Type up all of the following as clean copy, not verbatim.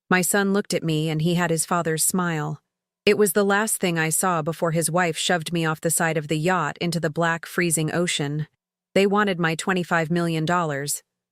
My son looked at me and he had his father's smile. It was the last thing I saw before his wife shoved me off the side of the yacht into the black, freezing ocean. They wanted my $25 million.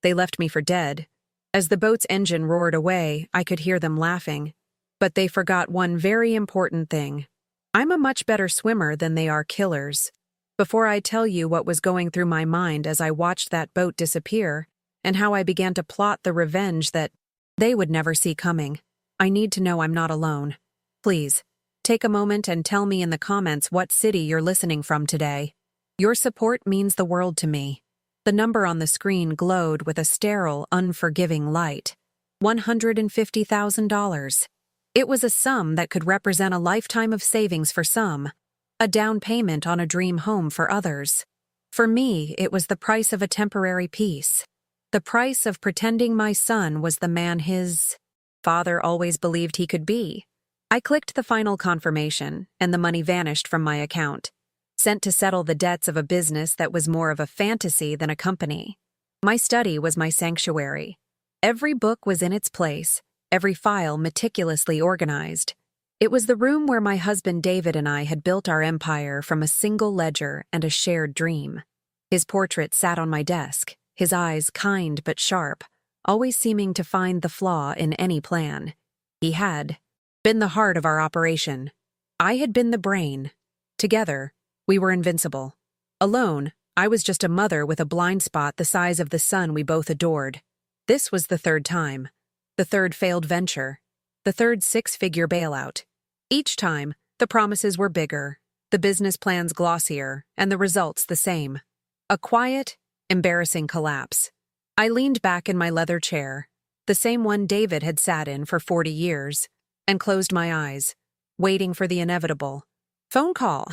They left me for dead. As the boat's engine roared away, I could hear them laughing. But they forgot one very important thing. I'm a much better swimmer than they are killers. Before I tell you what was going through my mind as I watched that boat disappear, and how I began to plot the revenge that they would never see coming, I need to know I'm not alone. Please, take a moment and tell me in the comments what city you're listening from today. Your support means the world to me. The number on the screen glowed with a sterile, unforgiving light. $150,000. It was a sum that could represent a lifetime of savings for some, a down payment on a dream home for others. For me, it was the price of a temporary peace. The price of pretending my son was the man his father always believed he could be. I clicked the final confirmation, and the money vanished from my account, sent to settle the debts of a business that was more of a fantasy than a company. My study was my sanctuary. Every book was in its place, every file meticulously organized. It was the room where my husband David and I had built our empire from a single ledger and a shared dream. His portrait sat on my desk, his eyes kind but sharp, always seeming to find the flaw in any plan. He had been the heart of our operation. I had been the brain. Together, we were invincible. Alone, I was just a mother with a blind spot the size of the son we both adored. This was the third time. The third failed venture. The third six-figure bailout. Each time, the promises were bigger, the business plans glossier, and the results the same. A quiet, embarrassing collapse. I leaned back in my leather chair, the same one David had sat in for 40 years, and closed my eyes, waiting for the inevitable. Phone call.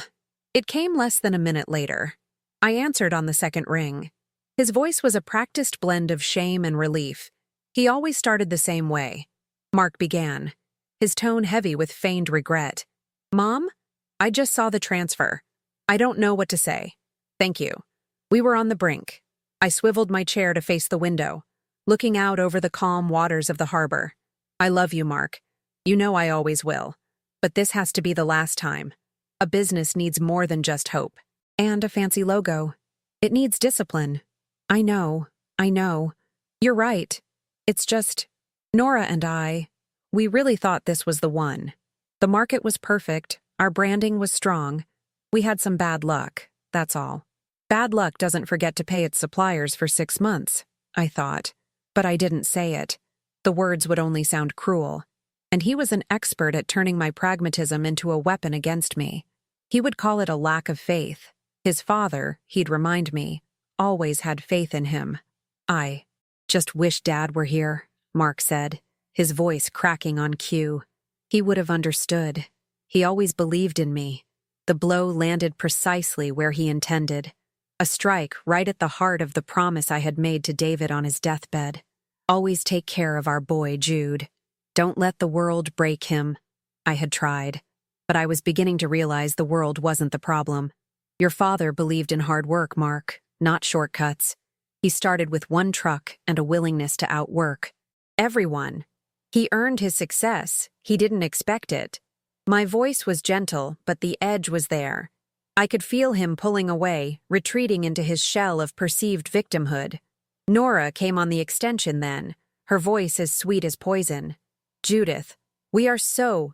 It came less than a minute later. I answered on the second ring. His voice was a practiced blend of shame and relief. He always started the same way. Mark began, his tone heavy with feigned regret. Mom, I just saw the transfer. I don't know what to say. Thank you. We were on the brink. I swiveled my chair to face the window, looking out over the calm waters of the harbor. I love you, Mark. You know I always will. But this has to be the last time. A business needs more than just hope. And a fancy logo. It needs discipline. I know. You're right. It's just, Nora and I, we really thought this was the one. The market was perfect. Our branding was strong. We had some bad luck, that's all. Bad luck doesn't forget to pay its suppliers for 6 months, I thought. But I didn't say it. The words would only sound cruel. And he was an expert at turning my pragmatism into a weapon against me. He would call it a lack of faith. His father, he'd remind me, always had faith in him. I just wish Dad were here, Mark said, his voice cracking on cue. He would have understood. He always believed in me. The blow landed precisely where he intended. A strike right at the heart of the promise I had made to David on his deathbed. Always take care of our boy, Jude. Don't let the world break him. I had tried, but I was beginning to realize the world wasn't the problem. Your father believed in hard work, Mark, not shortcuts. He started with one truck and a willingness to outwork everyone. He earned his success. He didn't expect it. My voice was gentle, but the edge was there. I could feel him pulling away, retreating into his shell of perceived victimhood. Nora came on the extension then, her voice as sweet as poison. Judith, we are so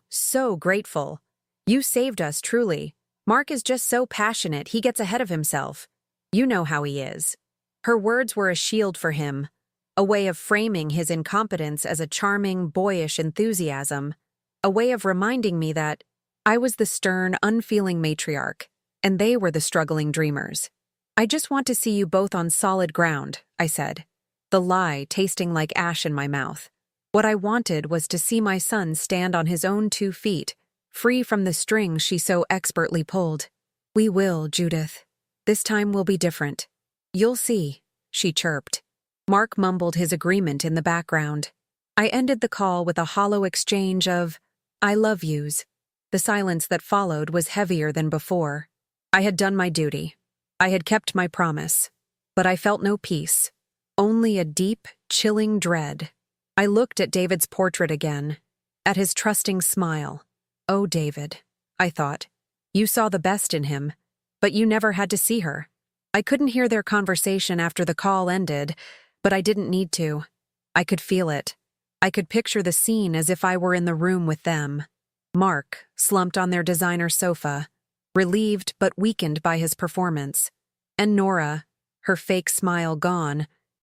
grateful. You saved us, truly. Mark is just so passionate, he gets ahead of himself. You know how he is. Her words were a shield for him, a way of framing his incompetence as a charming, boyish enthusiasm, a way of reminding me that I was the stern, unfeeling matriarch, and they were the struggling dreamers. I just want to see you both on solid ground, I said, the lie tasting like ash in my mouth. What I wanted was to see my son stand on his own 2 feet, free from the strings she so expertly pulled. We will, Judith. This time will be different. You'll see, she chirped. Mark mumbled his agreement in the background. I ended the call with a hollow exchange of I love yous. The silence that followed was heavier than before. I had done my duty. I had kept my promise. But I felt no peace, only a deep, chilling dread. I looked at David's portrait again, at his trusting smile. Oh, David, I thought. You saw the best in him, but you never had to see her. I couldn't hear their conversation after the call ended, but I didn't need to. I could feel it. I could picture the scene as if I were in the room with them. Mark, slumped on their designer sofa, relieved but weakened by his performance. And Nora, her fake smile gone,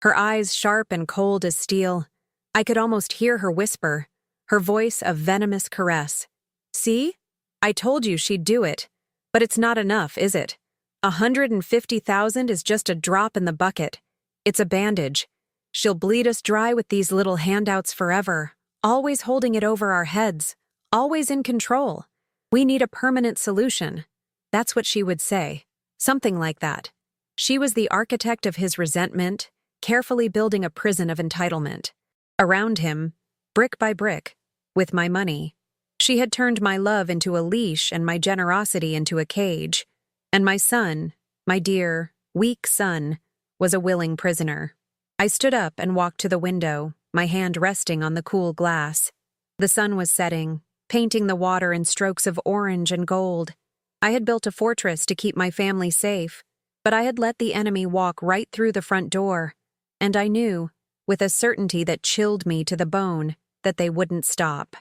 her eyes sharp and cold as steel. I could almost hear her whisper, her voice a venomous caress. See? I told you she'd do it. But it's not enough, is it? 150,000 is just a drop in the bucket. It's a bandage. She'll bleed us dry with these little handouts forever, always holding it over our heads, always in control. We need a permanent solution. That's what she would say. Something like that. She was the architect of his resentment, carefully building a prison of entitlement. Around him, brick by brick, with my money. She had turned my love into a leash and my generosity into a cage. And my son, my dear, weak son, was a willing prisoner. I stood up and walked to the window, my hand resting on the cool glass. The sun was setting, painting the water in strokes of orange and gold. I had built a fortress to keep my family safe, but I had let the enemy walk right through the front door. And I knew, with a certainty that chilled me to the bone, that they wouldn't stop.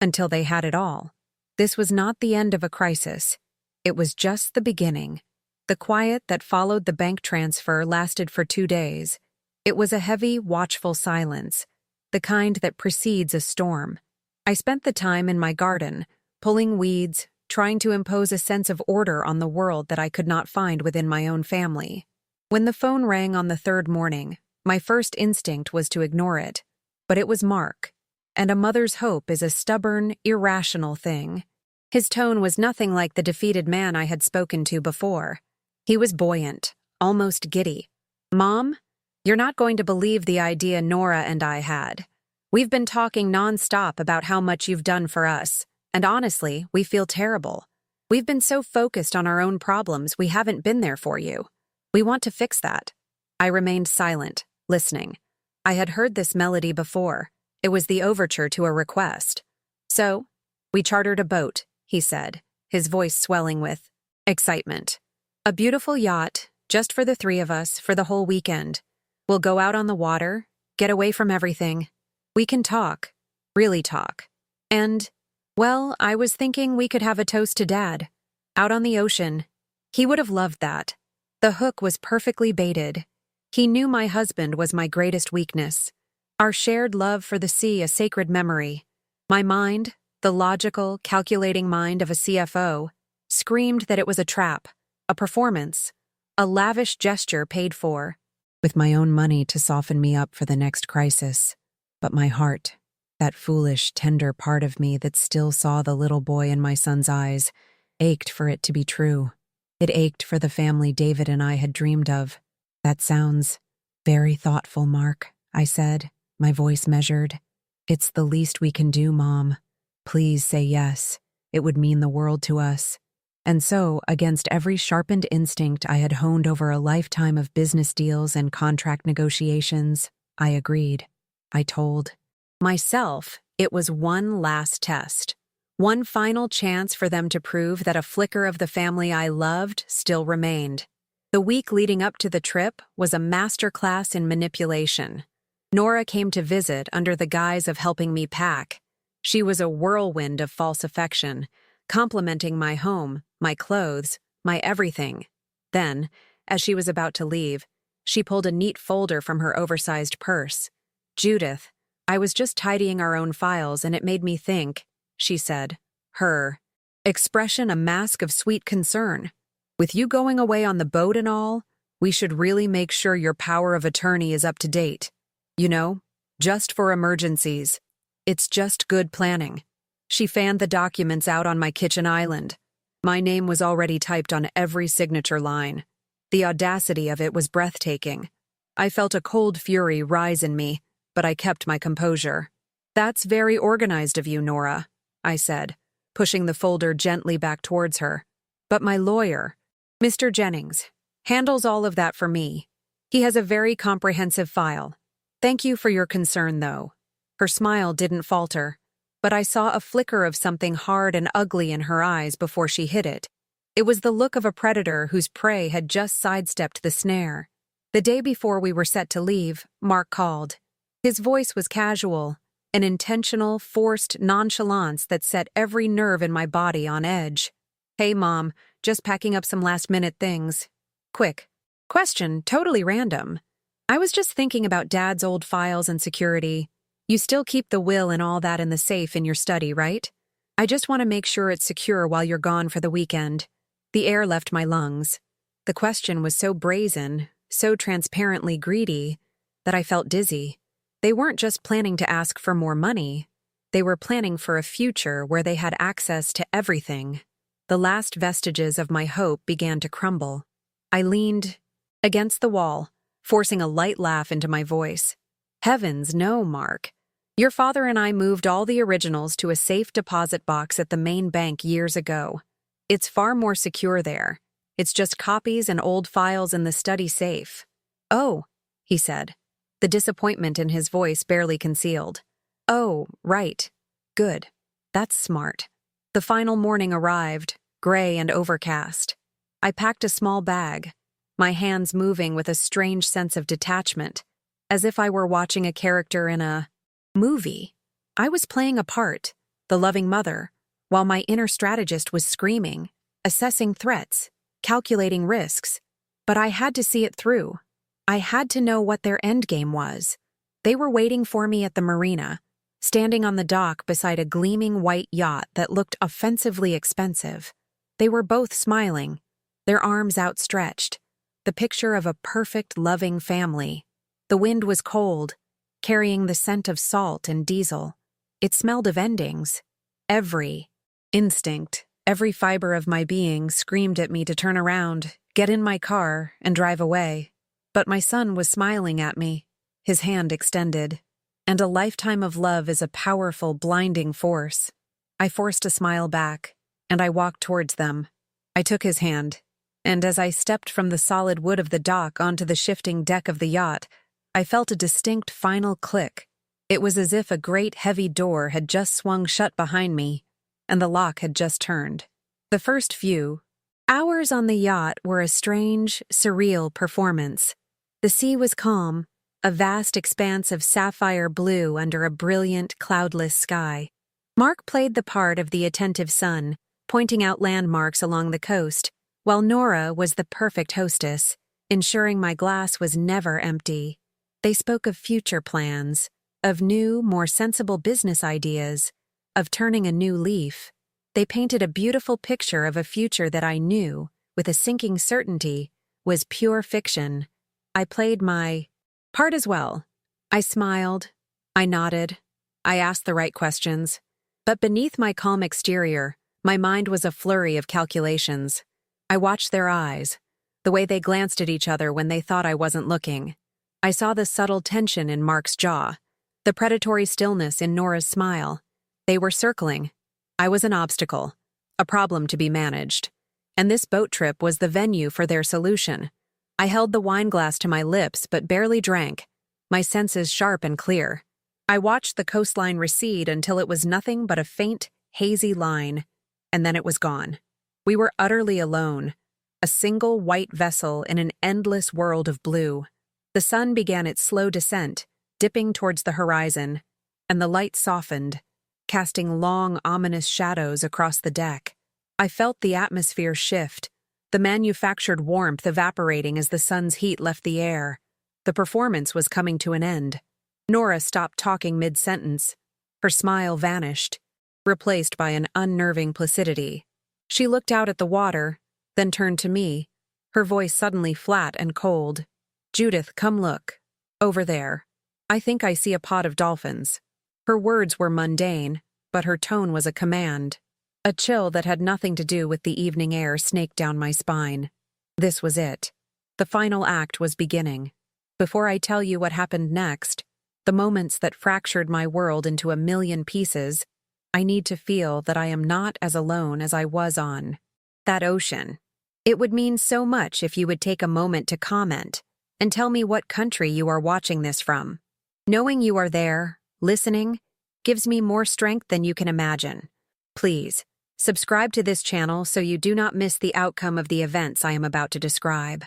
Until they had it all. This was not the end of a crisis. It was just the beginning. The quiet that followed the bank transfer lasted for 2 days. It was a heavy, watchful silence, the kind that precedes a storm. I spent the time in my garden, pulling weeds, trying to impose a sense of order on the world that I could not find within my own family. When the phone rang on the 3rd morning, my first instinct was to ignore it. But it was Mark. And a mother's hope is a stubborn, irrational thing. His tone was nothing like the defeated man I had spoken to before. He was buoyant, almost giddy. Mom, you're not going to believe the idea Nora and I had. We've been talking nonstop about how much you've done for us, and honestly, we feel terrible. We've been so focused on our own problems, we haven't been there for you. We want to fix that. I remained silent, listening. I had heard this melody before. It was the overture to a request. So, we chartered a boat, he said, his voice swelling with excitement. A beautiful yacht, just for the 3 of us, for the whole weekend. We'll go out on the water, get away from everything. We can talk, really talk. And, well, I was thinking we could have a toast to Dad. Out on the ocean. He would have loved that. The hook was perfectly baited. He knew my husband was my greatest weakness. Our shared love for the sea a sacred memory. My mind, the logical, calculating mind of a CFO, screamed that it was a trap, a performance, a lavish gesture paid for, with my own money to soften me up for the next crisis. But my heart, that foolish, tender part of me that still saw the little boy in my son's eyes, ached for it to be true. It ached for the family David and I had dreamed of. That sounds very thoughtful, Mark, I said, my voice measured. It's the least we can do, Mom. Please say yes. It would mean the world to us. And so, against every sharpened instinct I had honed over a lifetime of business deals and contract negotiations, I agreed. I told myself it was one last test. One final chance for them to prove that a flicker of the family I loved still remained. The week leading up to the trip was a masterclass in manipulation. Nora came to visit under the guise of helping me pack. She was a whirlwind of false affection, complimenting my home, my clothes, my everything. Then, as she was about to leave, she pulled a neat folder from her oversized purse. Judith, I was just tidying our own files and it made me think, she said, her expression a mask of sweet concern. With you going away on the boat and all, we should really make sure your power of attorney is up to date. You know, just for emergencies. It's just good planning. She fanned the documents out on my kitchen island. My name was already typed on every signature line. The audacity of it was breathtaking. I felt a cold fury rise in me, but I kept my composure. That's very organized of you, Nora, I said, pushing the folder gently back towards her. But my lawyer, Mr. Jennings, handles all of that for me. He has a very comprehensive file. Thank you for your concern, though. Her smile didn't falter, but I saw a flicker of something hard and ugly in her eyes before she hid it. It was the look of a predator whose prey had just sidestepped the snare. The day before we were set to leave, Mark called. His voice was casual, an intentional, forced nonchalance that set every nerve in my body on edge. "Hey, Mom, just packing up some last-minute things. Quick. Question, totally random. I was just thinking about Dad's old files and security. You still keep the will and all that in the safe in your study, right? I just want to make sure it's secure while you're gone for the weekend." The air left my lungs. The question was so brazen, so transparently greedy, that I felt dizzy. They weren't just planning to ask for more money. They were planning for a future where they had access to everything. The last vestiges of my hope began to crumble. I leaned against the wall, forcing a light laugh into my voice. "Heavens, no, Mark. Your father and I moved all the originals to a safe deposit box at the main bank years ago. It's far more secure there. It's just copies and old files in the study safe." "Oh," he said, the disappointment in his voice barely concealed. "Oh, right. Good. That's smart." The final morning arrived, gray and overcast. I packed a small bag, my hands moving with a strange sense of detachment, as if I were watching a character in a movie. I was playing a part, the loving mother, while my inner strategist was screaming, assessing threats, calculating risks. But I had to see it through. I had to know what their endgame was. They were waiting for me at the marina, standing on the dock beside a gleaming white yacht that looked offensively expensive. They were both smiling, their arms outstretched, the picture of a perfect, loving family. The wind was cold, carrying the scent of salt and diesel. It smelled of endings. Every instinct, every fiber of my being screamed at me to turn around, get in my car, and drive away. But my son was smiling at me, his hand extended. And a lifetime of love is a powerful, blinding force. I forced a smile back, and I walked towards them. I took his hand, and as I stepped from the solid wood of the dock onto the shifting deck of the yacht, I felt a distinct final click. It was as if a great heavy door had just swung shut behind me, and the lock had just turned. The first few hours on the yacht were a strange, surreal performance. The sea was calm, a vast expanse of sapphire blue under a brilliant, cloudless sky. Mark played the part of the attentive son, pointing out landmarks along the coast, while Nora was the perfect hostess, ensuring my glass was never empty. They spoke of future plans, of new, more sensible business ideas, of turning a new leaf. They painted a beautiful picture of a future that I knew, with a sinking certainty, was pure fiction. I played my part as well. I smiled, I nodded, I asked the right questions. But beneath my calm exterior, my mind was a flurry of calculations. I watched their eyes, the way they glanced at each other when they thought I wasn't looking. I saw the subtle tension in Mark's jaw, the predatory stillness in Nora's smile. They were circling. I was an obstacle, a problem to be managed. And this boat trip was the venue for their solution. I held the wine glass to my lips but barely drank, my senses sharp and clear. I watched the coastline recede until it was nothing but a faint, hazy line, and then it was gone. We were utterly alone, a single white vessel in an endless world of blue. The sun began its slow descent, dipping towards the horizon, and the light softened, casting long, ominous shadows across the deck. I felt the atmosphere shift, the manufactured warmth evaporating as the sun's heat left the air. The performance was coming to an end. Nora stopped talking mid-sentence. Her smile vanished, replaced by an unnerving placidity. She looked out at the water, then turned to me, her voice suddenly flat and cold. "Judith, come look. Over there. I think I see a pod of dolphins." Her words were mundane, but her tone was a command. A chill that had nothing to do with the evening air snaked down my spine. This was it. The final act was beginning. Before I tell you what happened next, the moments that fractured my world into a million pieces, I need to feel that I am not as alone as I was on that ocean. It would mean so much if you would take a moment to comment and tell me what country you are watching this from. Knowing you are there, listening gives me more strength than you can imagine. Please, subscribe to this channel so you do not miss the outcome of the events I am about to describe.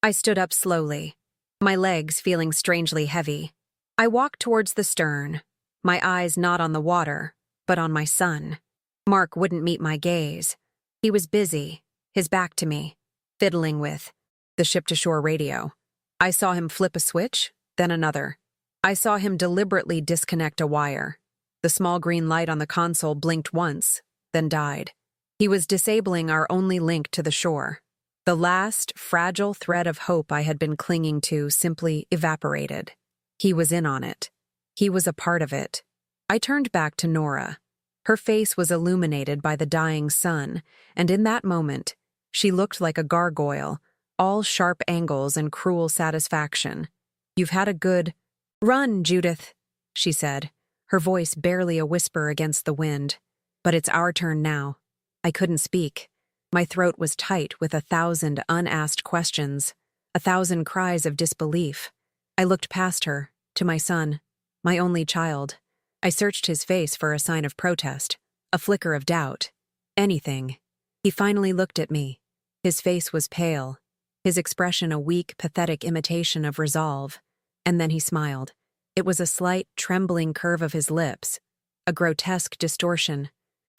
I stood up slowly, my legs feeling strangely heavy. I walked towards the stern, my eyes not on the water, but on my son. Mark wouldn't meet my gaze. He was busy, his back to me, fiddling with the ship-to-shore radio. I saw him flip a switch, then another. I saw him deliberately disconnect a wire. The small green light on the console blinked once, then died. He was disabling our only link to the shore. The last, fragile thread of hope I had been clinging to simply evaporated. He was in on it. He was a part of it. I turned back to Nora. Her face was illuminated by the dying sun, and in that moment, she looked like a gargoyle, all sharp angles and cruel satisfaction. "You've had a good run, Judith," she said, her voice barely a whisper against the wind. "But it's our turn now." I couldn't speak. My throat was tight with 1,000 unasked questions, 1,000 cries of disbelief. I looked past her, to my son, my only child. I searched his face for a sign of protest, a flicker of doubt, anything. He finally looked at me. His face was pale, his expression a weak, pathetic imitation of resolve. And then he smiled. It was a slight, trembling curve of his lips, a grotesque distortion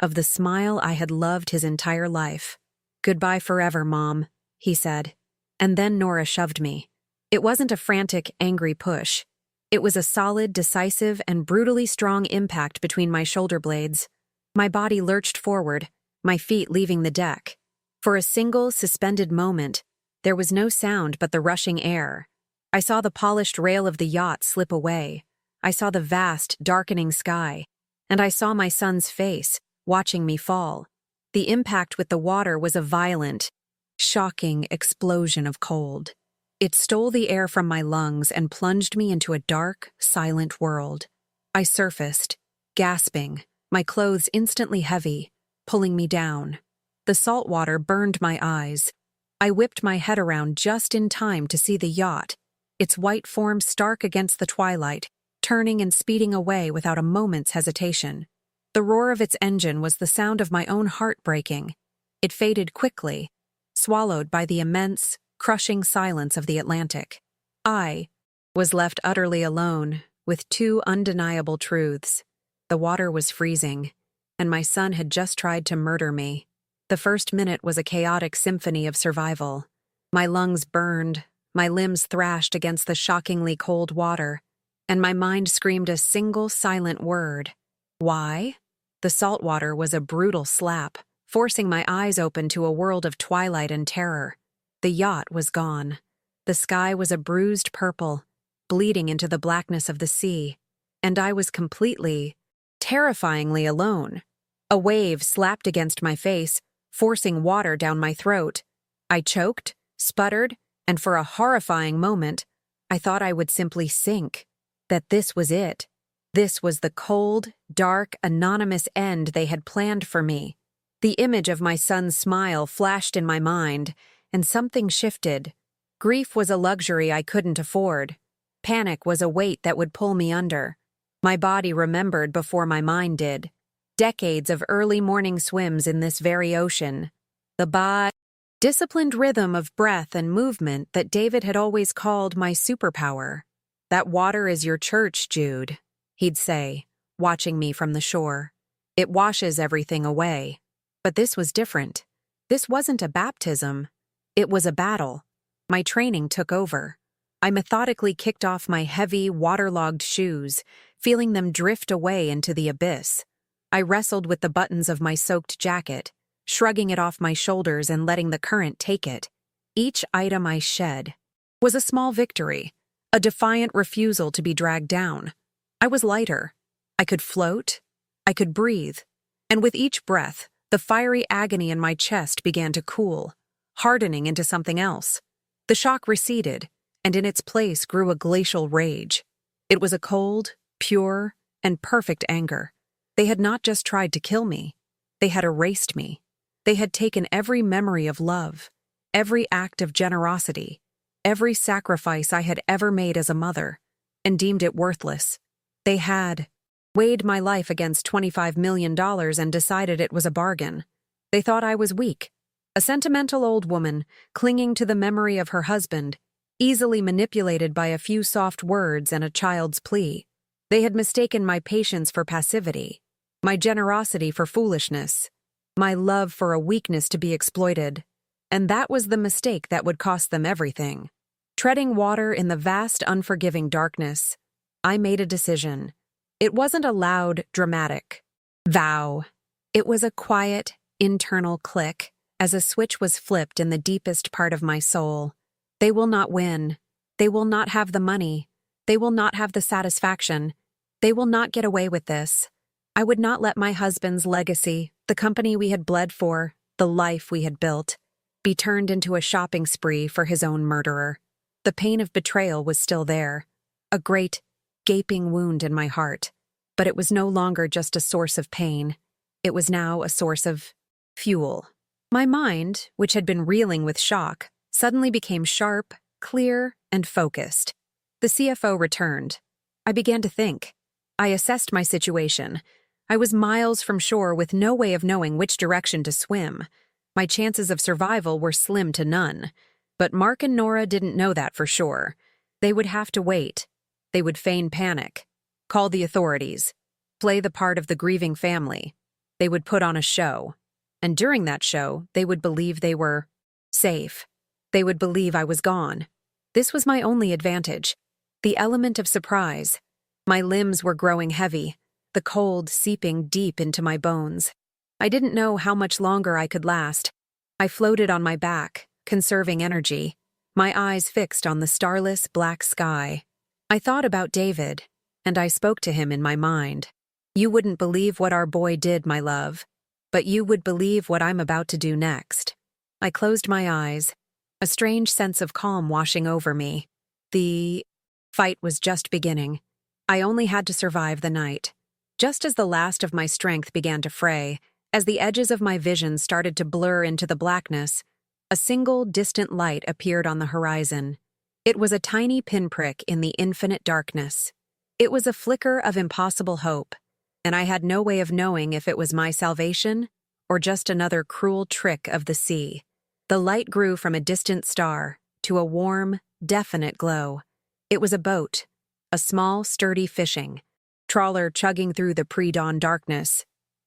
of the smile I had loved his entire life. "Goodbye forever, Mom," he said. And then Nora shoved me. It wasn't a frantic, angry push. It was a solid, decisive, and brutally strong impact between my shoulder blades. My body lurched forward, my feet leaving the deck. For a single, suspended moment, there was no sound but the rushing air. I saw the polished rail of the yacht slip away. I saw the vast, darkening sky. And I saw my son's face, watching me fall. The impact with the water was a violent, shocking explosion of cold. It stole the air from my lungs and plunged me into a dark, silent world. I surfaced, gasping, my clothes instantly heavy, pulling me down. The salt water burned my eyes. I whipped my head around just in time to see the yacht, its white form stark against the twilight, turning and speeding away without a moment's hesitation. The roar of its engine was the sound of my own heart breaking. It faded quickly, swallowed by the immense, crushing silence of the Atlantic. I was left utterly alone, with two undeniable truths. The water was freezing, and my son had just tried to murder me. The first minute was a chaotic symphony of survival. My lungs burned, my limbs thrashed against the shockingly cold water, and my mind screamed a single silent word. Why? The salt water was a brutal slap, forcing my eyes open to a world of twilight and terror. The yacht was gone. The sky was a bruised purple, bleeding into the blackness of the sea, and I was completely, terrifyingly alone. A wave slapped against my face, forcing water down my throat. I choked, sputtered, and for a horrifying moment, I thought I would simply sink. That this was it. This was the cold, dark, anonymous end they had planned for me. The image of my son's smile flashed in my mind, and something shifted. Grief was a luxury I couldn't afford. Panic was a weight that would pull me under. My body remembered before my mind did. Decades of early morning swims in this very ocean. The disciplined rhythm of breath and movement that David had always called my superpower. "That water is your church, Jude," he'd say, watching me from the shore. "It washes everything away." But this was different. This wasn't a baptism. It was a battle. My training took over. I methodically kicked off my heavy, waterlogged shoes, feeling them drift away into the abyss. I wrestled with the buttons of my soaked jacket, shrugging it off my shoulders and letting the current take it. Each item I shed was a small victory, a defiant refusal to be dragged down. I was lighter. I could float. I could breathe. And with each breath, the fiery agony in my chest began to cool, hardening into something else. The shock receded, and in its place grew a glacial rage. It was a cold, pure, and perfect anger. They had not just tried to kill me. They had erased me. They had taken every memory of love, every act of generosity, every sacrifice I had ever made as a mother, and deemed it worthless. They had, weighed my life against $25 million and decided it was a bargain. They thought I was weak, a sentimental old woman clinging to the memory of her husband, easily manipulated by a few soft words and a child's plea. They had mistaken my patience for passivity, my generosity for foolishness, my love for a weakness to be exploited. And that was the mistake that would cost them everything. Treading water in the vast, unforgiving darkness, I made a decision. It wasn't a loud, dramatic vow. It was a quiet, internal click as a switch was flipped in the deepest part of my soul. They will not win. They will not have the money. They will not have the satisfaction. They will not get away with this. I would not let my husband's legacy, the company we had bled for, the life we had built, be turned into a shopping spree for his own murderer. The pain of betrayal was still there, a great, gaping wound in my heart, but it was no longer just a source of pain. It was now a source of fuel. My mind, which had been reeling with shock, suddenly became sharp, clear, and focused. The CFO returned. I began to think. I assessed my situation. I was miles from shore with no way of knowing which direction to swim. My chances of survival were slim to none. But Mark and Nora didn't know that for sure. They would have to wait. They would feign panic, call the authorities, play the part of the grieving family. They would put on a show. And during that show, they would believe they were safe. They would believe I was gone. This was my only advantage. The element of surprise. My limbs were growing heavy, the cold seeping deep into my bones. I didn't know how much longer I could last. I floated on my back, conserving energy, my eyes fixed on the starless black sky. I thought about David, and I spoke to him in my mind. You wouldn't believe what our boy did, my love, but you would believe what I'm about to do next. I closed my eyes, a strange sense of calm washing over me. The fight was just beginning. I only had to survive the night. Just as the last of my strength began to fray, as the edges of my vision started to blur into the blackness, a single distant light appeared on the horizon. It was a tiny pinprick in the infinite darkness. It was a flicker of impossible hope, and I had no way of knowing if it was my salvation or just another cruel trick of the sea. The light grew from a distant star to a warm, definite glow. It was a boat, a small, sturdy fishing trawler chugging through the pre-dawn darkness.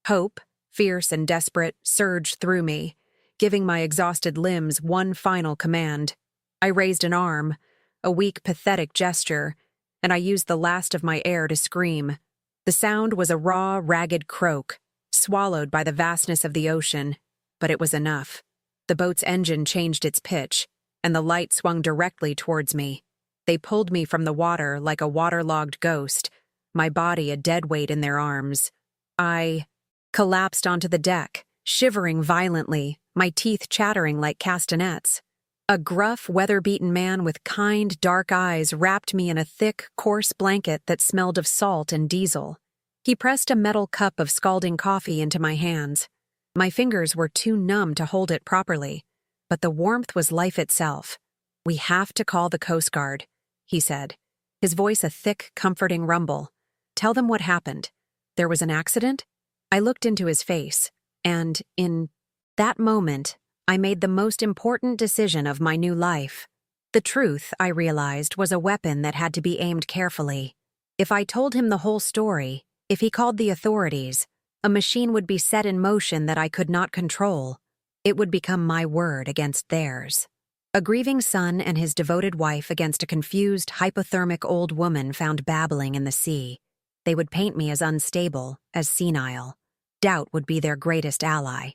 Hope, fierce and desperate, surged through me, giving my exhausted limbs one final command. I raised an arm, a weak, pathetic gesture, and I used the last of my air to scream. The sound was a raw, ragged croak, swallowed by the vastness of the ocean, but it was enough. The boat's engine changed its pitch, and the light swung directly towards me. They pulled me from the water like a waterlogged ghost, my body a dead weight in their arms. I collapsed onto the deck, shivering violently, my teeth chattering like castanets. A gruff, weather-beaten man with kind, dark eyes wrapped me in a thick, coarse blanket that smelled of salt and diesel. He pressed a metal cup of scalding coffee into my hands. My fingers were too numb to hold it properly, but the warmth was life itself. "We have to call the Coast Guard," he said, his voice a thick, comforting rumble. "Tell them what happened. There was an accident?" I looked into his face, and, in that moment, I made the most important decision of my new life. The truth, I realized, was a weapon that had to be aimed carefully. If I told him the whole story, if he called the authorities, a machine would be set in motion that I could not control. It would become my word against theirs. A grieving son and his devoted wife against a confused, hypothermic old woman found babbling in the sea. They would paint me as unstable, as senile. Doubt would be their greatest ally.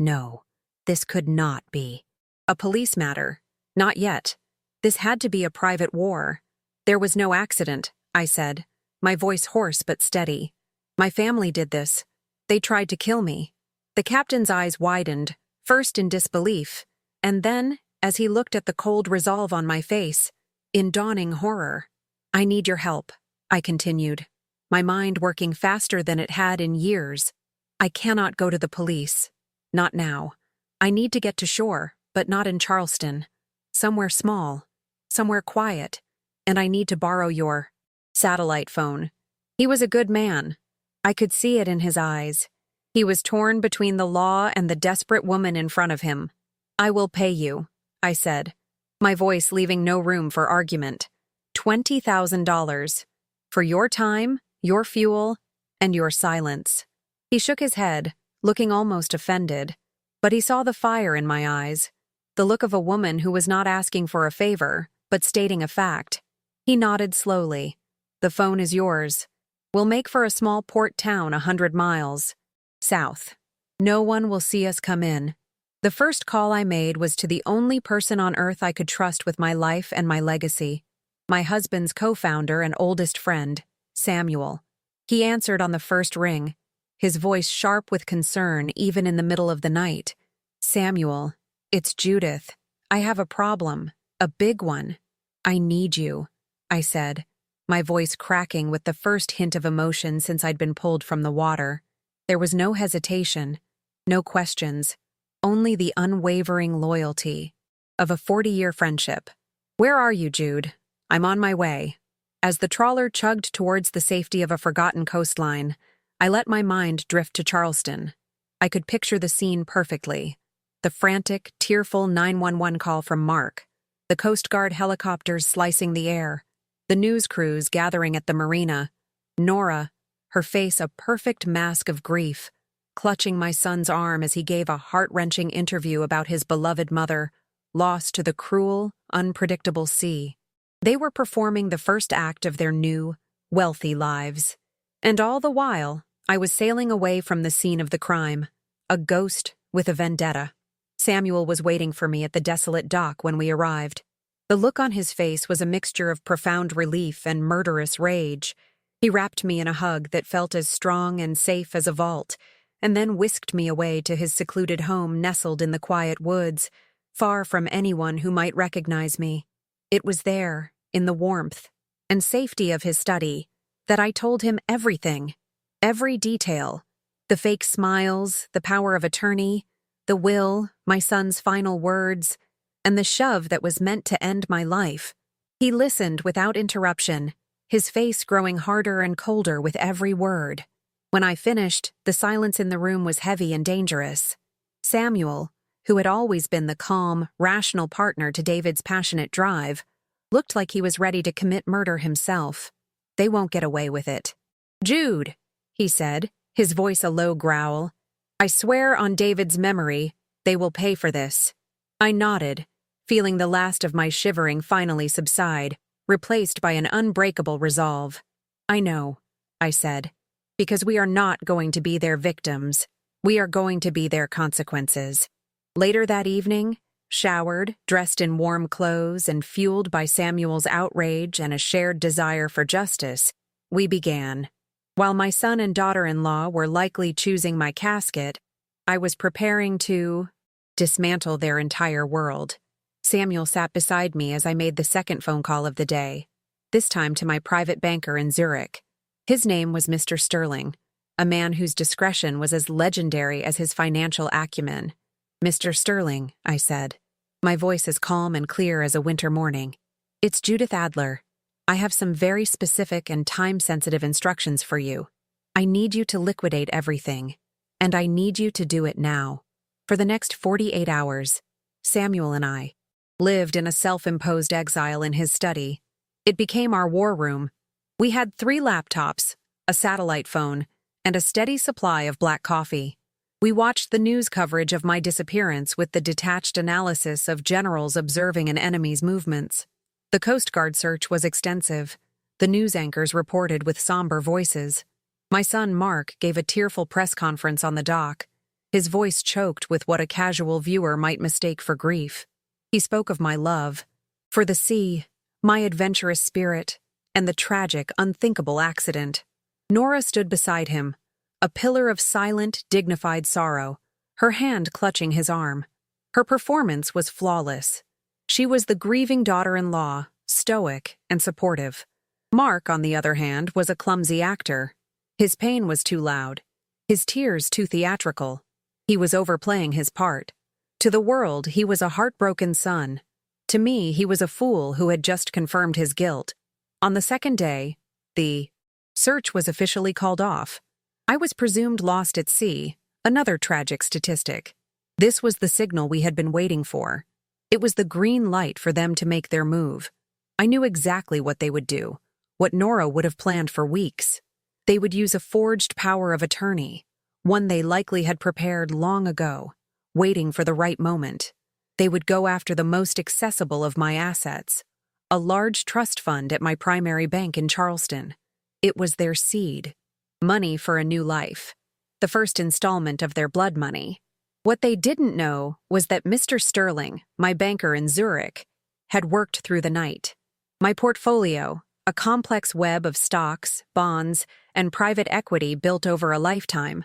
No, this could not be. A police matter? Not yet. This had to be a private war. There was no accident, I said, my voice hoarse but steady. My family did this. They tried to kill me. The captain's eyes widened, first in disbelief, and then, as he looked at the cold resolve on my face, in dawning horror. "I need your help," I continued, my mind working faster than it had in years. "I cannot go to the police. Not now. I need to get to shore, but not in Charleston. Somewhere small, somewhere quiet, and I need to borrow your satellite phone." He was a good man, I could see it in his eyes. He was torn between the law and the desperate woman in front of him. "I will pay you," I said, my voice leaving no room for argument. $20,000. For your time, your fuel, and your silence. He shook his head, looking almost offended, but he saw the fire in my eyes, the look of a woman who was not asking for a favor, but stating a fact. He nodded slowly. "The phone is yours. We'll make for a small port town 100 miles south. No one will see us come in." The first call I made was to the only person on earth I could trust with my life and my legacy, my husband's co-founder and oldest friend, Samuel. He answered on the first ring, his voice sharp with concern even in the middle of the night. "Samuel, it's Judith. I have a problem, a big one. I need you," I said, my voice cracking with the first hint of emotion since I'd been pulled from the water. There was no hesitation, no questions, only the unwavering loyalty of a 40-year friendship. "Where are you, Jude? I'm on my way." As the trawler chugged towards the safety of a forgotten coastline, I let my mind drift to Charleston. I could picture the scene perfectly. The frantic, tearful 911 call from Mark, the Coast Guard helicopters slicing the air, the news crews gathering at the marina, Nora, her face a perfect mask of grief, clutching my son's arm as he gave a heart-wrenching interview about his beloved mother, lost to the cruel, unpredictable sea. They were performing the first act of their new, wealthy lives. And all the while, I was sailing away from the scene of the crime, a ghost with a vendetta. Samuel was waiting for me at the desolate dock when we arrived. The look on his face was a mixture of profound relief and murderous rage. He wrapped me in a hug that felt as strong and safe as a vault, and then whisked me away to his secluded home nestled in the quiet woods, far from anyone who might recognize me. It was there, in the warmth and safety of his study, that I told him everything, every detail, the fake smiles, the power of attorney, the will, my son's final words, and the shove that was meant to end my life. He listened without interruption, his face growing harder and colder with every word. When I finished, the silence in the room was heavy and dangerous. Samuel, who had always been the calm, rational partner to David's passionate drive, looked like he was ready to commit murder himself. "They won't get away with it." "Jude," he said, his voice a low growl, "I swear on David's memory, they will pay for this." I nodded, feeling the last of my shivering finally subside, replaced by an unbreakable resolve. "I know," I said, "because we are not going to be their victims. We are going to be their consequences." Later that evening, showered, dressed in warm clothes, and fueled by Samuel's outrage and a shared desire for justice, we began. While my son and daughter-in-law were likely choosing my casket, I was preparing to dismantle their entire world. Samuel sat beside me as I made the second phone call of the day, this time to my private banker in Zurich. His name was Mr. Sterling, a man whose discretion was as legendary as his financial acumen. "Mr. Sterling," I said, my voice as calm and clear as a winter morning. "It's Judith Adler. I have some very specific and time-sensitive instructions for you. I need you to liquidate everything, and I need you to do it now." For the next 48 hours, Samuel and I lived in a self-imposed exile in his study. It became our war room. We had 3 laptops, a satellite phone, and a steady supply of black coffee. We watched the news coverage of my disappearance with the detached analysis of generals observing an enemy's movements. The Coast Guard search was extensive. The news anchors reported with somber voices. My son Mark gave a tearful press conference on the dock, his voice choked with what a casual viewer might mistake for grief. He spoke of my love for the sea, my adventurous spirit, and the tragic, unthinkable accident. Nora stood beside him, a pillar of silent, dignified sorrow, her hand clutching his arm. Her performance was flawless. She was the grieving daughter-in-law, stoic and supportive. Mark, on the other hand, was a clumsy actor. His pain was too loud, his tears too theatrical. He was overplaying his part. To the world, he was a heartbroken son. To me, he was a fool who had just confirmed his guilt. On the second day, the search was officially called off. I was presumed lost at sea, another tragic statistic. This was the signal we had been waiting for. It was the green light for them to make their move. I knew exactly what they would do, what Nora would have planned for weeks. They would use a forged power of attorney, one they likely had prepared long ago, waiting for the right moment. They would go after the most accessible of my assets, a large trust fund at my primary bank in Charleston. It was their seed, money for a new life, the first installment of their blood money. What they didn't know was that Mr. Sterling, my banker in Zurich, had worked through the night. My portfolio, a complex web of stocks, bonds, and private equity built over a lifetime,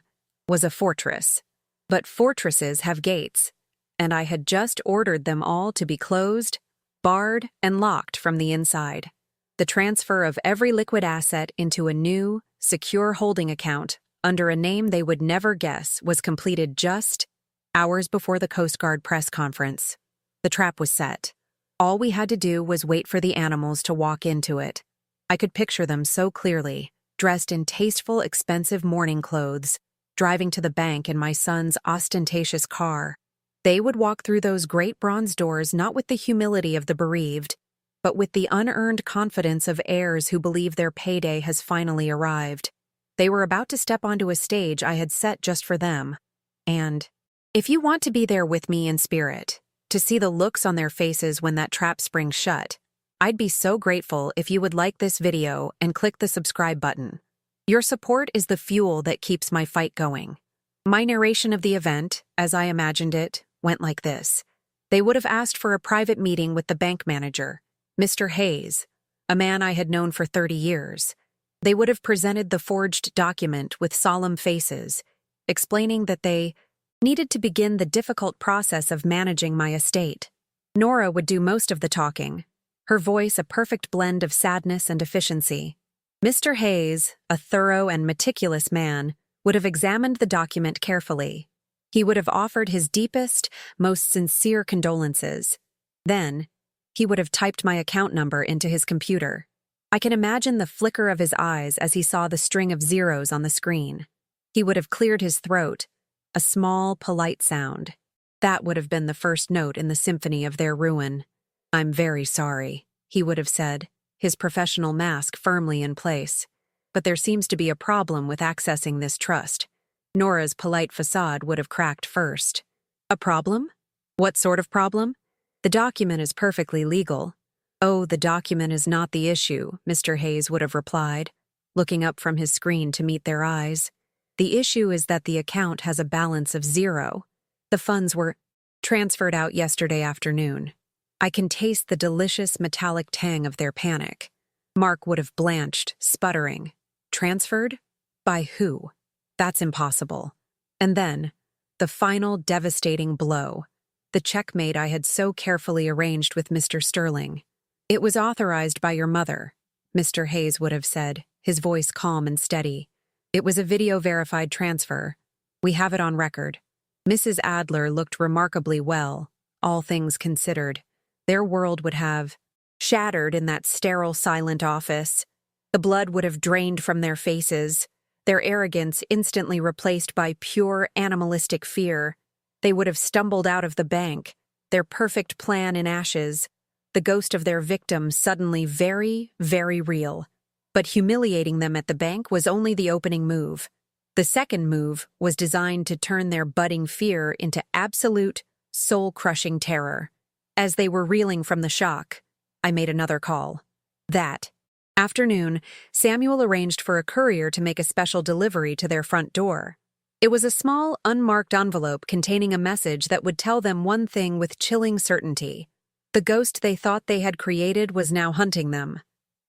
was a fortress. But fortresses have gates, and I had just ordered them all to be closed, barred, and locked from the inside. The transfer of every liquid asset into a new, secure holding account under a name they would never guess was completed just hours before the Coast Guard press conference. The trap was set. All we had to do was wait for the animals to walk into it. I could picture them so clearly, dressed in tasteful, expensive morning clothes, driving to the bank in my son's ostentatious car. They would walk through those great bronze doors not with the humility of the bereaved, but with the unearned confidence of heirs who believe their payday has finally arrived. They were about to step onto a stage I had set just for them. And if you want to be there with me in spirit, to see the looks on their faces when that trap springs shut, I'd be so grateful if you would like this video and click the subscribe button. Your support is the fuel that keeps my fight going. My narration of the event, as I imagined it, went like this. They would have asked for a private meeting with the bank manager, Mr. Hayes, a man I had known for 30 years. They would have presented the forged document with solemn faces, explaining that they needed to begin the difficult process of managing my estate. Nora would do most of the talking, her voice a perfect blend of sadness and efficiency. Mr. Hayes, a thorough and meticulous man, would have examined the document carefully. He would have offered his deepest, most sincere condolences. Then, he would have typed my account number into his computer. I can imagine the flicker of his eyes as he saw the string of zeros on the screen. He would have cleared his throat, a small, polite sound. That would have been the first note in the symphony of their ruin. "I'm very sorry," he would have said, his professional mask firmly in place. "But there seems to be a problem with accessing this trust." Nora's polite facade would have cracked first. "A problem? What sort of problem?" "The document is perfectly legal." "Oh, the document is not the issue," Mr. Hayes would have replied, looking up from his screen to meet their eyes. "The issue is that the account has a balance of 0. The funds were transferred out yesterday afternoon." I can taste the delicious metallic tang of their panic. Mark would have blanched, sputtering. Transferred? By who? That's impossible. And then, the final devastating blow. The checkmate I had so carefully arranged with Mr. Sterling. "It was authorized by your mother," Mr. Hayes would have said, his voice calm and steady. "It was a video-verified transfer. We have it on record." Mrs. Adler looked remarkably well, all things considered. Their world would have shattered in that sterile, silent office. The blood would have drained from their faces, their arrogance instantly replaced by pure animalistic fear. They would have stumbled out of the bank, their perfect plan in ashes, the ghost of their victim suddenly very, very real. But humiliating them at the bank was only the opening move. The second move was designed to turn their budding fear into absolute, soul-crushing terror. As they were reeling from the shock, I made another call. That afternoon, Samuel arranged for a courier to make a special delivery to their front door. It was a small, unmarked envelope containing a message that would tell them one thing with chilling certainty. The ghost they thought they had created was now hunting them.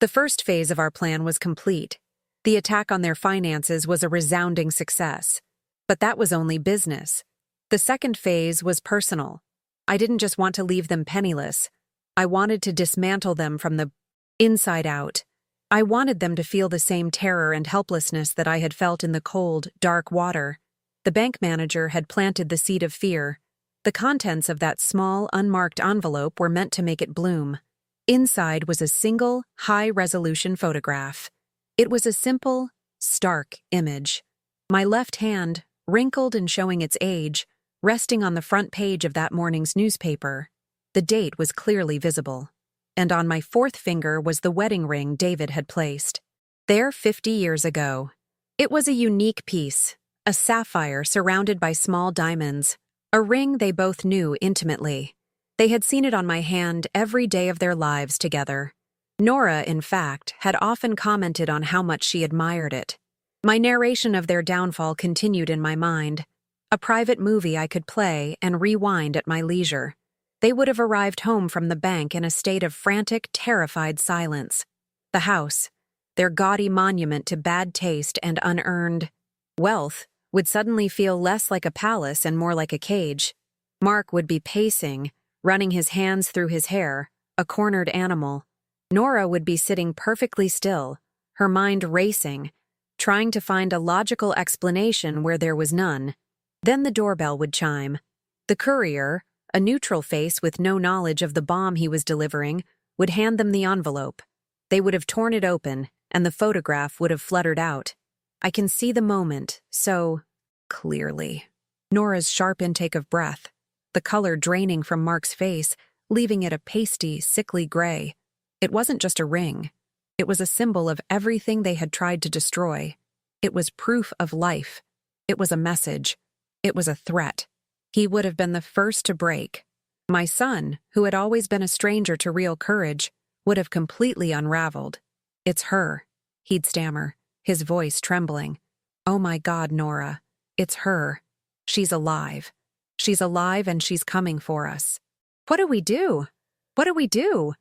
The first phase of our plan was complete. The attack on their finances was a resounding success. But that was only business. The second phase was personal. I didn't just want to leave them penniless. I wanted to dismantle them from the inside out. I wanted them to feel the same terror and helplessness that I had felt in the cold, dark water. The bank manager had planted the seed of fear. The contents of that small, unmarked envelope were meant to make it bloom. Inside was a single, high-resolution photograph. It was a simple, stark image. My left hand, wrinkled and showing its age, resting on the front page of that morning's newspaper. The date was clearly visible. And on my fourth finger was the wedding ring David had placed. There 50 years ago. It was a unique piece, a sapphire surrounded by small diamonds, a ring they both knew intimately. They had seen it on my hand every day of their lives together. Nora, in fact, had often commented on how much she admired it. My narration of their downfall continued in my mind, a private movie I could play and rewind at my leisure. They would have arrived home from the bank in a state of frantic, terrified silence. The house, their gaudy monument to bad taste and unearned wealth, would suddenly feel less like a palace and more like a cage. Mark would be pacing, running his hands through his hair, a cornered animal. Nora would be sitting perfectly still, her mind racing, trying to find a logical explanation where there was none. Then the doorbell would chime. The courier, a neutral face with no knowledge of the bomb he was delivering, would hand them the envelope. They would have torn it open, and the photograph would have fluttered out. I can see the moment so clearly. Nora's sharp intake of breath, the color draining from Mark's face, leaving it a pasty, sickly gray. It wasn't just a ring. It was a symbol of everything they had tried to destroy. It was proof of life. It was a message. It was a threat. He would have been the first to break. My son, who had always been a stranger to real courage, would have completely unraveled. "It's her," he'd stammer, his voice trembling. "Oh my God, Nora. It's her. She's alive. She's alive and she's coming for us." "What do we do? What do we do?"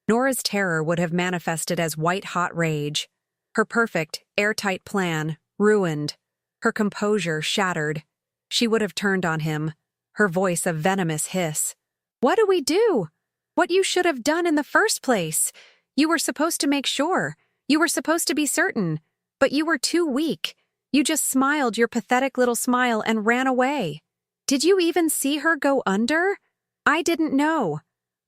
Nora's terror would have manifested as white-hot rage. Her perfect, airtight plan ruined. Her composure shattered. She would have turned on him, her voice a venomous hiss. "What do we do? What you should have done in the first place. You were supposed to make sure. You were supposed to be certain. But you were too weak. You just smiled your pathetic little smile and ran away. Did you even see her go under? I didn't know."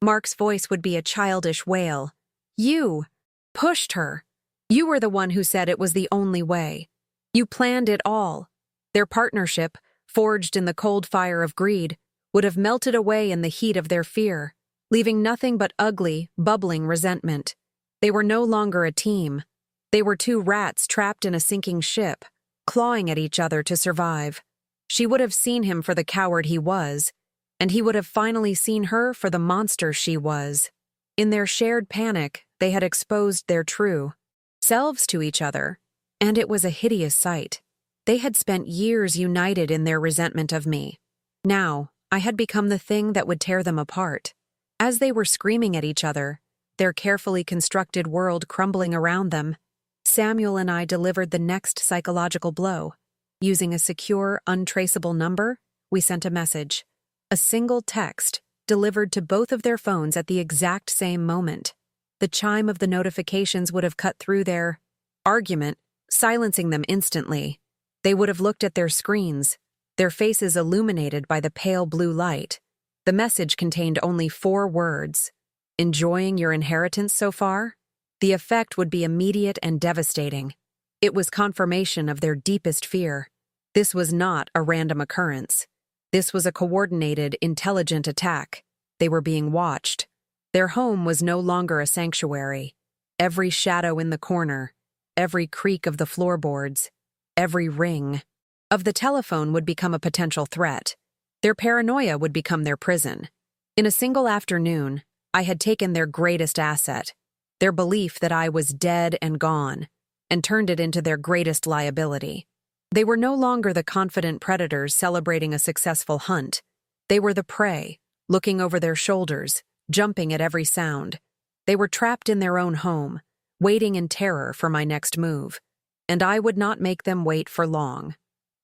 Mark's voice would be a childish wail. "You pushed her. You were the one who said it was the only way. You planned it all." Their partnership, forged in the cold fire of greed, would have melted away in the heat of their fear, leaving nothing but ugly, bubbling resentment. They were no longer a team. They were two rats trapped in a sinking ship, clawing at each other to survive. She would have seen him for the coward he was, and he would have finally seen her for the monster she was. In their shared panic, they had exposed their true selves to each other, and it was a hideous sight. They had spent years united in their resentment of me. Now, I had become the thing that would tear them apart. As they were screaming at each other, their carefully constructed world crumbling around them, Samuel and I delivered the next psychological blow. Using a secure, untraceable number, we sent a message. A single text, delivered to both of their phones at the exact same moment. The chime of the notifications would have cut through their argument, silencing them instantly. They would have looked at their screens, their faces illuminated by the pale blue light. The message contained only 4 words. "Enjoying your inheritance so far?" The effect would be immediate and devastating. It was confirmation of their deepest fear. This was not a random occurrence. This was a coordinated, intelligent attack. They were being watched. Their home was no longer a sanctuary. Every shadow in the corner, every creak of the floorboards, every ring of the telephone would become a potential threat. Their paranoia would become their prison. In a single afternoon, I had taken their greatest asset, their belief that I was dead and gone, and turned it into their greatest liability. They were no longer the confident predators celebrating a successful hunt. They were the prey, looking over their shoulders, jumping at every sound. They were trapped in their own home, waiting in terror for my next move. And I would not make them wait for long.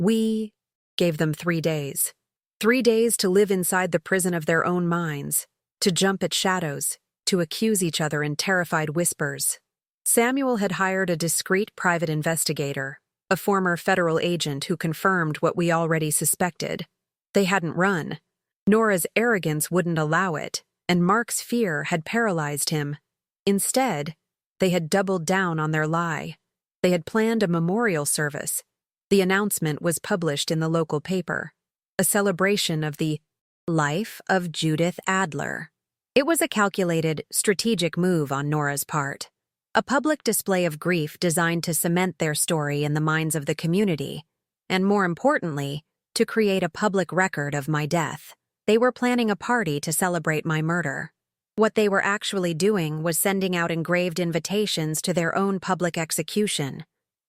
We gave them 3 days. 3 days to live inside the prison of their own minds, to jump at shadows, to accuse each other in terrified whispers. Samuel had hired a discreet private investigator, a former federal agent who confirmed what we already suspected. They hadn't run. Nora's arrogance wouldn't allow it, and Mark's fear had paralyzed him. Instead, they had doubled down on their lie. They had planned a memorial service, The announcement was published in the local paper, a celebration of the life of Judith Adler. It was a calculated, strategic move on Nora's part, a public display of grief designed to cement their story in the minds of the community, and more importantly, to create a public record of my death. They were planning a party to celebrate my murder. What they were actually doing was sending out engraved invitations to their own public execution.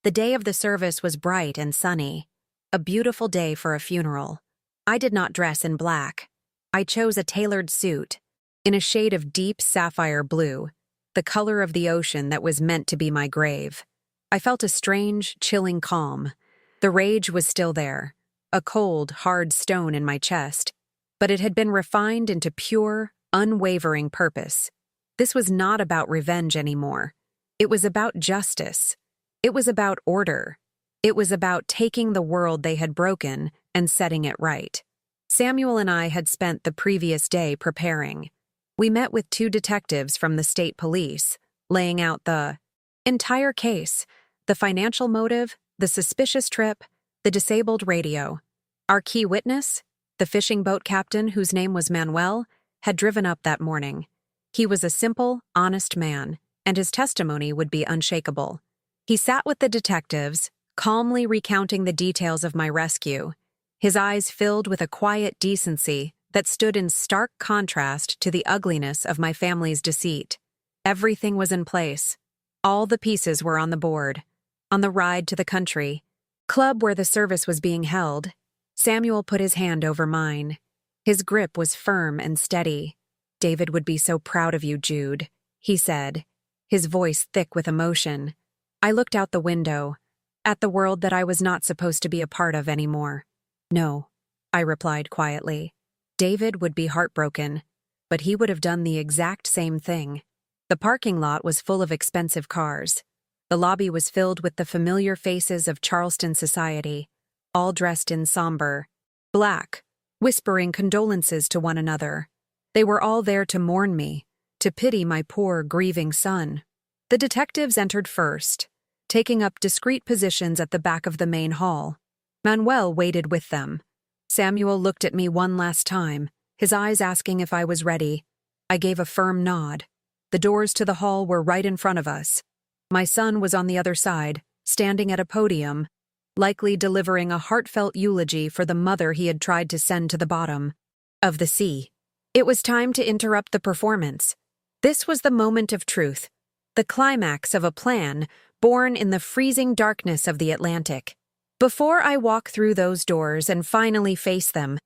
The day of the service was bright and sunny, a beautiful day for a funeral. I did not dress in black. I chose a tailored suit, in a shade of deep sapphire blue, the color of the ocean that was meant to be my grave. I felt a strange, chilling calm. The rage was still there, a cold, hard stone in my chest, but it had been refined into pure, unwavering purpose. This was not about revenge anymore. It was about justice. It was about order. It was about taking the world they had broken and setting it right. Samuel and I had spent the previous day preparing. We met with 2 detectives from the state police, laying out the entire case, the financial motive, the suspicious trip, the disabled radio. Our key witness, the fishing boat captain whose name was Manuel, had driven up that morning. He was a simple, honest man, and his testimony would be unshakable. He sat with the detectives, calmly recounting the details of my rescue, his eyes filled with a quiet decency that stood in stark contrast to the ugliness of my family's deceit. Everything was in place. All the pieces were on the board. On the ride to the country club where the service was being held, Samuel put his hand over mine. His grip was firm and steady. "David would be so proud of you, Jude," he said, his voice thick with emotion. I looked out the window, at the world that I was not supposed to be a part of anymore. "No," I replied quietly. David would be heartbroken, but he would have done the exact same thing. The parking lot was full of expensive cars. The lobby was filled with the familiar faces of Charleston society, all dressed in somber black, whispering condolences to one another. They were all there to mourn me, to pity my poor, grieving son. The detectives entered first, taking up discreet positions at the back of the main hall. Manuel waited with them. Samuel looked at me one last time, his eyes asking if I was ready. I gave a firm nod. The doors to the hall were right in front of us. My son was on the other side, standing at a podium, likely delivering a heartfelt eulogy for the mother he had tried to send to the bottom of the sea. It was time to interrupt the performance. This was the moment of truth, the climax of a plan born in the freezing darkness of the Atlantic. Before I walk through those doors and finally face them,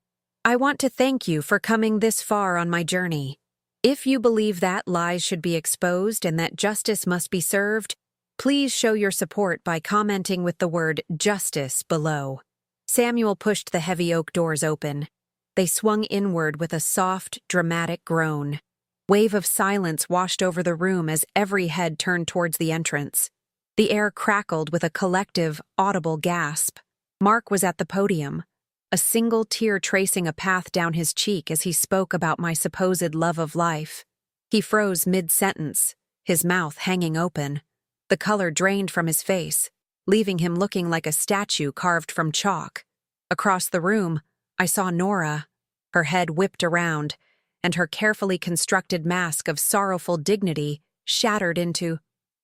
I want to thank you for coming this far on my journey. If you believe that lies should be exposed and that justice must be served, please show your support by commenting with the word justice below. Samuel pushed the heavy oak doors open. They swung inward with a soft, dramatic groan. Wave of silence washed over the room as every head turned towards the entrance. The air crackled with a collective, audible gasp. Mark was at the podium, a single tear tracing a path down his cheek as he spoke about my supposed love of life. He froze mid-sentence, his mouth hanging open. The color drained from his face, leaving him looking like a statue carved from chalk. Across the room, I saw Nora, her head whipped around, and her carefully constructed mask of sorrowful dignity shattered into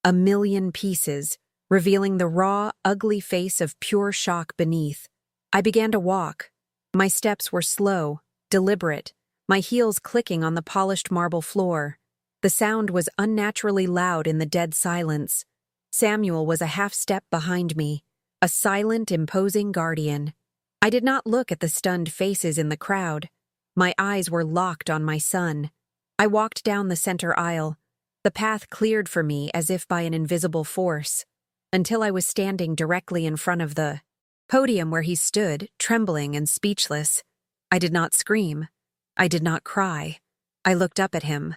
a million pieces, revealing the raw, ugly face of pure shock beneath. I began to walk. My steps were slow, deliberate, my heels clicking on the polished marble floor. The sound was unnaturally loud in the dead silence. Samuel was a half step behind me, a silent, imposing guardian. I did not look at the stunned faces in the crowd. My eyes were locked on my son. I walked down the center aisle, the path cleared for me as if by an invisible force, until I was standing directly in front of the podium where he stood, trembling and speechless. I did not scream. I did not cry. I looked up at him,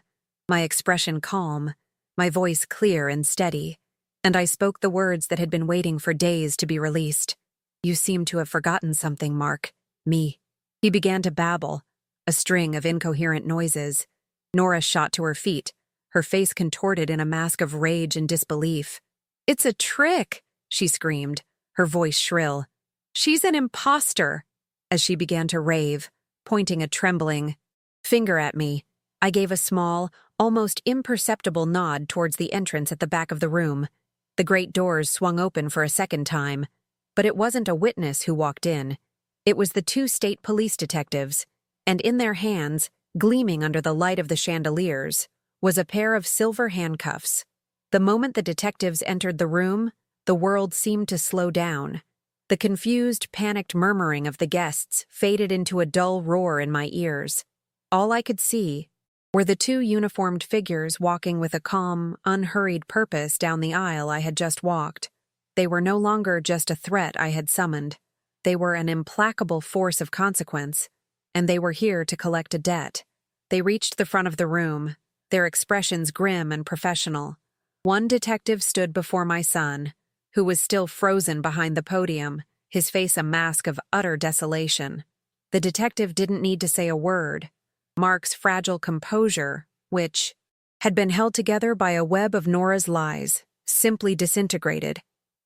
my expression calm, my voice clear and steady, and I spoke the words that had been waiting for days to be released. "You seem to have forgotten something, Mark. Me." He began to babble, a string of incoherent noises. Nora shot to her feet, her face contorted in a mask of rage and disbelief. "It's a trick!" she screamed, her voice shrill. She's an imposter, as she began to rave, pointing a trembling finger at me. I gave a small, almost imperceptible nod towards the entrance at the back of the room. The great doors swung open for a second time, but it wasn't a witness who walked in. It was the two state police detectives, and in their hands, gleaming under the light of the chandeliers, was a pair of silver handcuffs. The moment the detectives entered the room, the world seemed to slow down. The confused, panicked murmuring of the guests faded into a dull roar in my ears. All I could see were the two uniformed figures walking with a calm, unhurried purpose down the aisle I had just walked. They were no longer just a threat I had summoned. They were an implacable force of consequence, and they were here to collect a debt. They reached the front of the room, their expressions grim and professional. One detective stood before my son, who was still frozen behind the podium, his face a mask of utter desolation. The detective didn't need to say a word. Mark's fragile composure, which had been held together by a web of Nora's lies, simply disintegrated.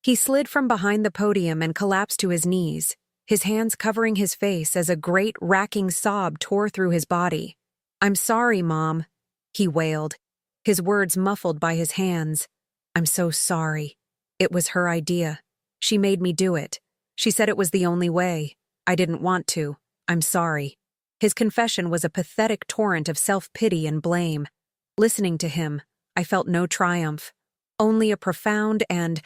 He slid from behind the podium and collapsed to his knees, his hands covering his face as a great, racking sob tore through his body. "I'm sorry, Mom," he wailed, his words muffled by his hands. "I'm so sorry. It was her idea. She made me do it. She said it was the only way. I didn't want to. I'm sorry." His confession was a pathetic torrent of self-pity and blame. Listening to him, I felt no triumph, only a profound and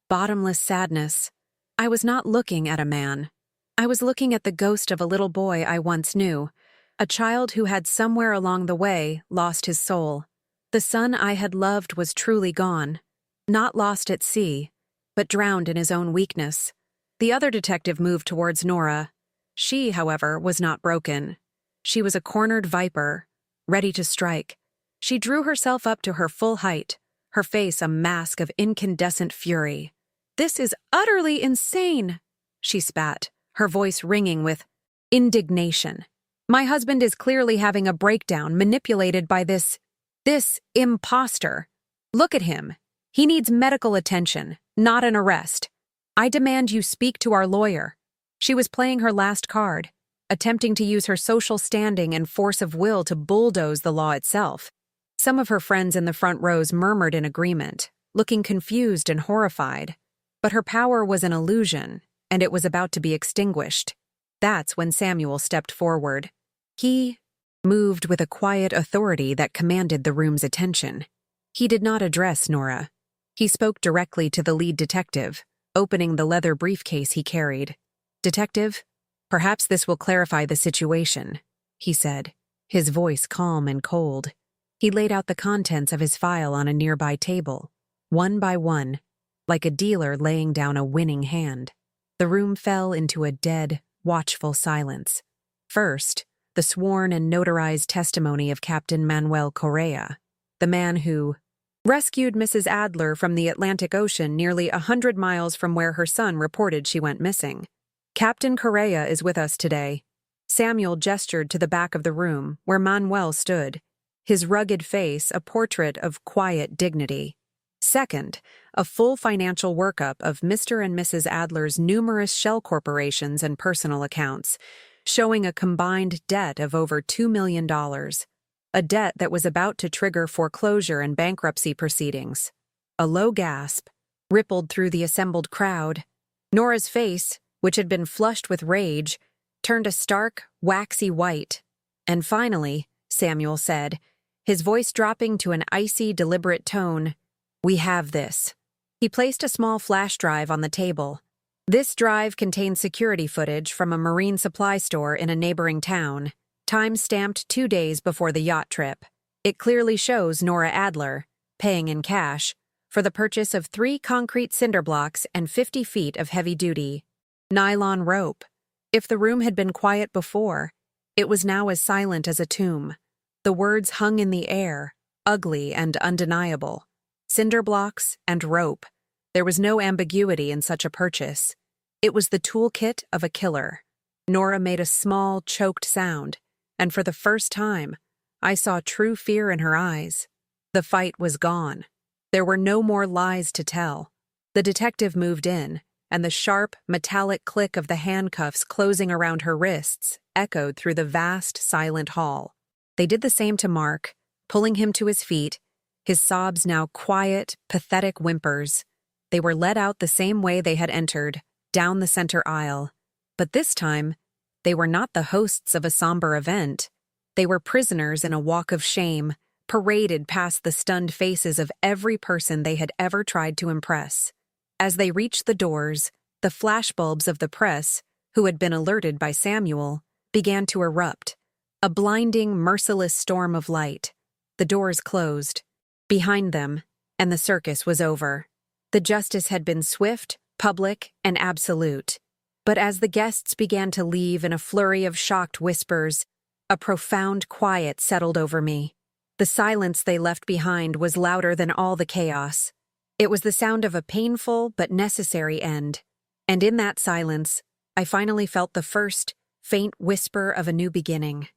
bottomless sadness. I was not looking at a man. I was looking at the ghost of a little boy I once knew, a child who had somewhere along the way lost his soul. The son I had loved was truly gone, not lost at sea, but drowned in his own weakness. The other detective moved towards Nora. She, however, was not broken. She was a cornered viper, ready to strike. She drew herself up to her full height, her face a mask of incandescent fury. "This is utterly insane," she spat, her voice ringing with indignation. "My husband is clearly having a breakdown manipulated by this imposter. Look at him. He needs medical attention, not an arrest. I demand you speak to our lawyer." She was playing her last card, attempting to use her social standing and force of will to bulldoze the law itself. Some of her friends in the front rows murmured in agreement, looking confused and horrified. But her power was an illusion, and it was about to be extinguished. That's when Samuel stepped forward. He moved with a quiet authority that commanded the room's attention. He did not address Nora. He spoke directly to the lead detective, opening the leather briefcase he carried. "Detective, perhaps this will clarify the situation," he said, his voice calm and cold. He laid out the contents of his file on a nearby table, one by one, like a dealer laying down a winning hand. The room fell into a dead, watchful silence. First, the sworn and notarized testimony of Captain Manuel Correa, the man who rescued Mrs. Adler from the Atlantic Ocean nearly 100 miles from where her son reported she went missing. "Captain Correa is with us today." Samuel gestured to the back of the room, where Manuel stood, his rugged face a portrait of quiet dignity. Second, a full financial workup of Mr. and Mrs. Adler's numerous shell corporations and personal accounts, showing a combined debt of over $2 million, a debt that was about to trigger foreclosure and bankruptcy proceedings. A low gasp rippled through the assembled crowd. Nora's face, which had been flushed with rage, turned a stark, waxy white. "And finally," Samuel said, his voice dropping to an icy, deliberate tone, "we have this." He placed a small flash drive on the table. This drive contained security footage from a marine supply store in a neighboring town, time-stamped 2 days before the yacht trip. It clearly shows Nora Adler, paying in cash, for the purchase of 3 concrete cinder blocks and 50 feet of heavy-duty nylon rope. If the room had been quiet before, it was now as silent as a tomb. The words hung in the air, ugly and undeniable. Cinder blocks and rope. There was no ambiguity in such a purchase. It was the toolkit of a killer. Nora made a small, choked sound, and for the first time, I saw true fear in her eyes. The fight was gone. There were no more lies to tell. The detective moved in, and the sharp, metallic click of the handcuffs closing around her wrists echoed through the vast, silent hall. They did the same to Mark, pulling him to his feet, his sobs now quiet, pathetic whimpers. They were led out the same way they had entered, down the center aisle. But this time, they were not the hosts of a somber event. They were prisoners in a walk of shame, paraded past the stunned faces of every person they had ever tried to impress. As they reached the doors, the flashbulbs of the press, who had been alerted by Samuel, began to erupt, a blinding, merciless storm of light. The doors closed behind them, and the circus was over. The justice had been swift, public, and absolute. But as the guests began to leave in a flurry of shocked whispers, a profound quiet settled over me. The silence they left behind was louder than all the chaos. It was the sound of a painful but necessary end. And in that silence, I finally felt the first, faint whisper of a new beginning.